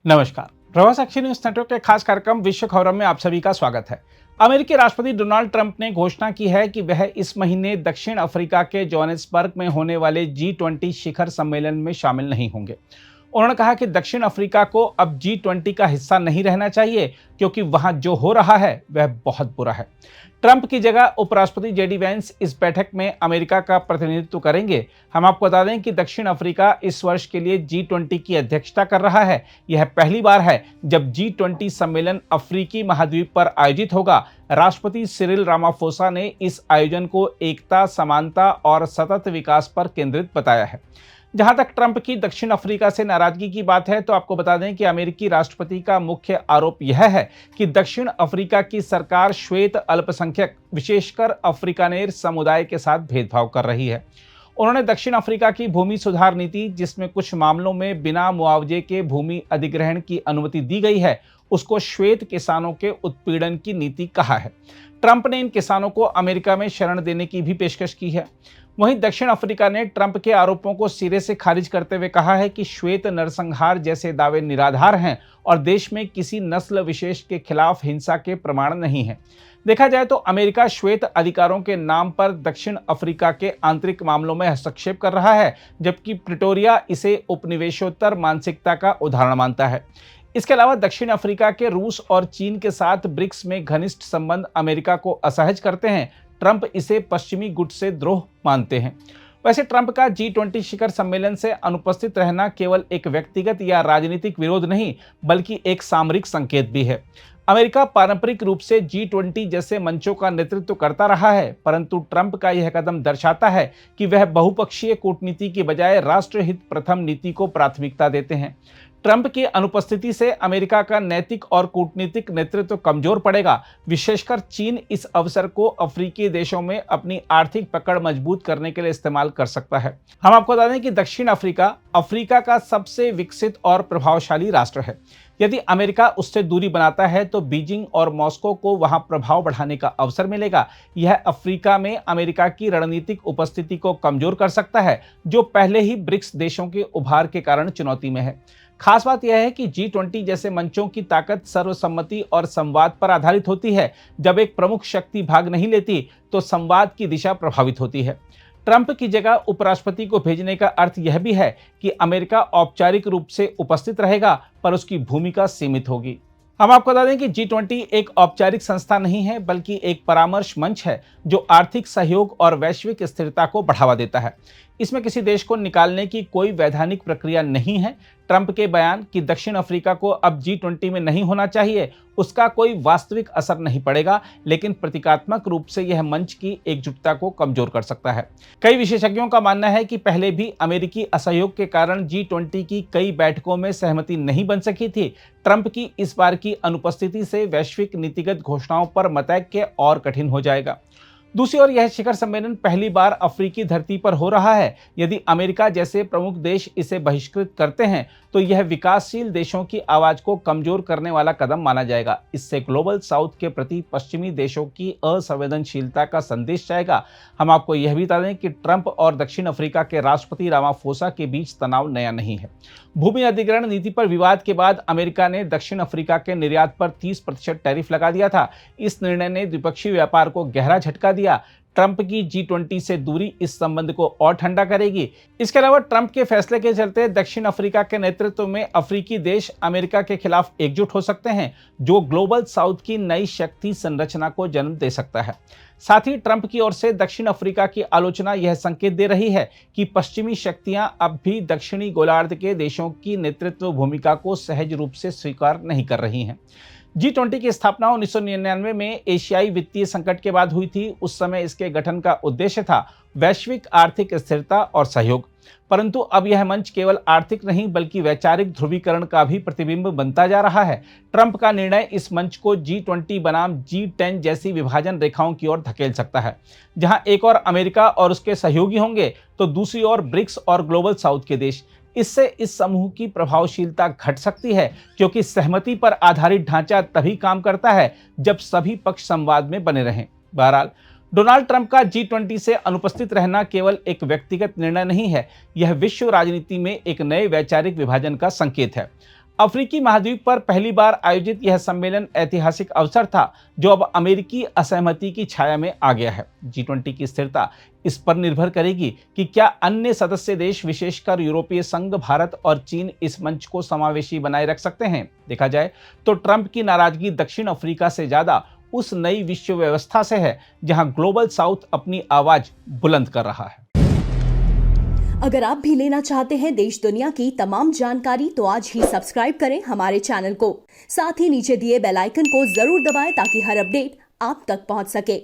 नमस्कार। प्रवास action news network के खास कार्यक्रम विश्व खबरों में आप सभी का स्वागत है। अमेरिकी राष्ट्रपति डोनाल्ड ट्रंप ने घोषणा की है कि वह इस महीने दक्षिण अफ्रीका के जोहानिसबर्ग में होने वाले G20 शिखर सम्मेलन में शामिल नहीं होंगे। उन्होंने कहा कि दक्षिण अफ्रीका को अब G20 का हिस्सा नहीं रहना चाहिए क्योंकि वहां जो हो रहा है वह बहुत बुरा है। ट्रंप की जगह उपराष्ट्रपति जेडी वेंस इस बैठक में अमेरिका का प्रतिनिधित्व करेंगे। हम आपको बता दें कि दक्षिण अफ्रीका इस वर्ष के लिए G20 की अध्यक्षता कर रहा है। यह पहली बार है जब G20 सम्मेलन अफ्रीकी महाद्वीप पर आयोजित होगा। राष्ट्रपति सिरिल रामाफोसा ने इस आयोजन को एकता, समानता और सतत विकास पर केंद्रित बताया है। जहां तक ट्रंप की दक्षिण अफ्रीका से नाराजगी की बात है, तो आपको बता दें कि अमेरिकी राष्ट्रपति का मुख्य आरोप यह है कि दक्षिण अफ्रीका की सरकार श्वेत अल्पसंख्यक, विशेषकर अफ्रीकानेर समुदाय के साथ भेदभाव कर रही है। उन्होंने दक्षिण अफ्रीका की भूमि सुधार नीति, जिसमें कुछ मामलों में बिना मुआवजे के भूमि अधिग्रहण की अनुमति दी गई है, उसको श्वेत किसानों के उत्पीड़न की नीति कहा है। ट्रंप ने इन किसानों को अमेरिका में शरण देने की भी पेशकश की है। वहीं दक्षिण अफ्रीका ने ट्रंप के आरोपों को सिरे से खारिज करते हुए कहा है कि श्वेत नरसंहार जैसे दावे निराधार हैं और देश में किसी नस्ल विशेष के खिलाफ हिंसा के प्रमाण नहीं है। देखा जाए तो अमेरिका श्वेत अधिकारों के नाम पर दक्षिण अफ्रीका के आंतरिक मामलों में हस्तक्षेप कर रहा है, जबकि प्रिटोरिया इसे उपनिवेशोत्तर मानसिकता का उदाहरण मानता है। इसके अलावा दक्षिण अफ्रीका के रूस और चीन के साथ ब्रिक्स में घनिष्ठ संबंध अमेरिका को असहज करते हैं। ट्रंप इसे पश्चिमी गुट से द्रोह मानते हैं। वैसे ट्रंप का G20 शिखर सम्मेलन से अनुपस्थित रहना केवल एक व्यक्तिगत या राजनीतिक विरोध नहीं, बल्कि एक सामरिक संकेत भी है। अमेरिका पारंपरिक रूप से G20 जैसे मंचों का नेतृत्व करता रहा है, परंतु ट्रंप का यह कदम दर्शाता है कि वह बहुपक्षीय कूटनीति की बजाय राष्ट्रहित प्रथम नीति को प्राथमिकता देते हैं। ट्रंप की अनुपस्थिति से अमेरिका का नैतिक और कूटनीतिक नेतृत्व कमजोर पड़ेगा। विशेषकर चीन इस अवसर को अफ्रीकी देशों में अपनी आर्थिक पकड़ मजबूत करने के लिए इस्तेमाल कर सकता है। हम आपको बता दें कि दक्षिण अफ्रीका अफ्रीका का सबसे विकसित और प्रभावशाली राष्ट्र है। यदि अमेरिका उससे दूरी बनाता है तो बीजिंग और मॉस्को को वहां प्रभाव बढ़ाने का अवसर मिलेगा। यह अफ्रीका में अमेरिका की रणनीतिक उपस्थिति को कमजोर कर सकता है, जो पहले ही ब्रिक्स देशों के उभार के कारण चुनौती में है। खास बात यह है कि G20 जैसे मंचों की ताकत सर्वसम्मति और संवाद पर आधारित होती है। जब एक प्रमुख शक्ति भाग नहीं लेती तो संवाद की दिशा प्रभावित होती है। ट्रंप की जगह उपराष्ट्रपति को भेजने का अर्थ यह भी है कि अमेरिका औपचारिक रूप से उपस्थित रहेगा, पर उसकी भूमिका सीमित होगी। हम आपको बता दें कि G20 एक औपचारिक संस्था नहीं है, बल्कि एक परामर्श मंच है जो आर्थिक सहयोग और वैश्विक स्थिरता को बढ़ावा देता है। इसमें किसी देश को निकालने की कोई वैधानिक प्रक्रिया नहीं है। ट्रंप के बयान कि दक्षिण अफ्रीका को अब G20 में नहीं होना चाहिए, उसका कोई वास्तविक असर नहीं पड़ेगा, लेकिन प्रतीकात्मक रूप से यह मंच की एकजुटता को कमजोर कर सकता है। कई विशेषज्ञों का मानना है कि पहले भी अमेरिकी असहयोग के कारण G20 की कई बैठकों में सहमति नहीं बन सकी थी। ट्रंप की इस बार की अनुपस्थिति से वैश्विक नीतिगत घोषणाओं पर मतैक्य और कठिन हो जाएगा। दूसरी ओर यह शिखर सम्मेलन पहली बार अफ्रीकी धरती पर हो रहा है। यदि अमेरिका जैसे प्रमुख देश इसे बहिष्कृत करते हैं तो यह विकासशील देशों की आवाज को कमजोर करने वाला कदम माना जाएगा। इससे ग्लोबल साउथ के प्रति पश्चिमी देशों की असंवेदनशीलता का संदेश जाएगा। हम आपको यह भी बता दें कि ट्रंप और दक्षिण अफ्रीका के राष्ट्रपति रामाफोसा के बीच तनाव नया नहीं है। भूमि अधिग्रहण नीति पर विवाद के बाद अमेरिका ने दक्षिण अफ्रीका के निर्यात पर 30% टैरिफ लगा दिया था। इस निर्णय ने द्विपक्षीय व्यापार को गहरा झटका दिया। ट्रंप की G20 से दूरी इस संबंध को और ठंडा करेगी। इसके अलावा ट्रंप के फैसले के चलते दक्षिण अफ्रीका के नेतृत्व में अफ्रीकी देश अमेरिका के खिलाफ एकजुट हो सकते हैं, जो ग्लोबल साउथ की नई शक्ति संरचना को जन्म दे सकता है। साथ ही ट्रंप की ओर से दक्षिण अफ्रीका की आलोचना यह संकेत दे रही है कि पश्चिमी शक्तियां अब भी दक्षिणी गोलार्ध के देशों की नेतृत्व भूमिका को सहज रूप से स्वीकार नहीं कर रही हैं। G20 की स्थापना 1999 में एशियाई वित्तीय संकट के बाद हुई थी। उस समय इसके गठन का उद्देश्य था वैश्विक आर्थिक स्थिरता और सहयोग। परंतु अब यह मंच केवल आर्थिक नहीं, बल्कि वैचारिक ध्रुवीकरण का भी प्रतिबिंब बनता जा रहा है। ट्रंप का निर्णय इस मंच को G20 बनाम G10 जैसी विभाजन रेखाओं की ओर धकेल सकता है। जहां एक और अमेरिका और उसके सहयोगी होंगे, तो दूसरी ओर ब्रिक्स और ग्लोबल साउथ के देश। इससे इस समूह की प्रभावशीलता घट सकती है, क्योंकि सहमति पर आधारित ढांचा तभी काम करता है जब सभी पक्ष संवाद में बने रहें। बहरहाल, डोनाल्ड ट्रंप का G20 से अनुपस्थित रहना केवल एक व्यक्तिगत निर्णय नहीं है, यह विश्व राजनीति में एक नए वैचारिक विभाजन का संकेत है। अफ्रीकी महाद्वीप पर पहली बार आयोजित यह सम्मेलन ऐतिहासिक अवसर था जो अब अमेरिकी असहमति की छाया में आ गया है। G20 की स्थिरता इस पर निर्भर करेगी कि क्या अन्य सदस्य देश, विशेषकर यूरोपीय संघ, भारत और चीन इस मंच को समावेशी बनाए रख सकते हैं। देखा जाए तो ट्रंप की नाराजगी दक्षिण अफ्रीका से ज्यादा उस नई विश्व व्यवस्था से है जहां ग्लोबल साउथ अपनी आवाज बुलंद कर रहा है। अगर आप भी लेना चाहते हैं देश दुनिया की तमाम जानकारी तो आज ही सब्सक्राइब करें हमारे चैनल को। साथ ही नीचे दिए बेल आइकन को जरूर दबाएं ताकि हर अपडेट आप तक पहुंच सके।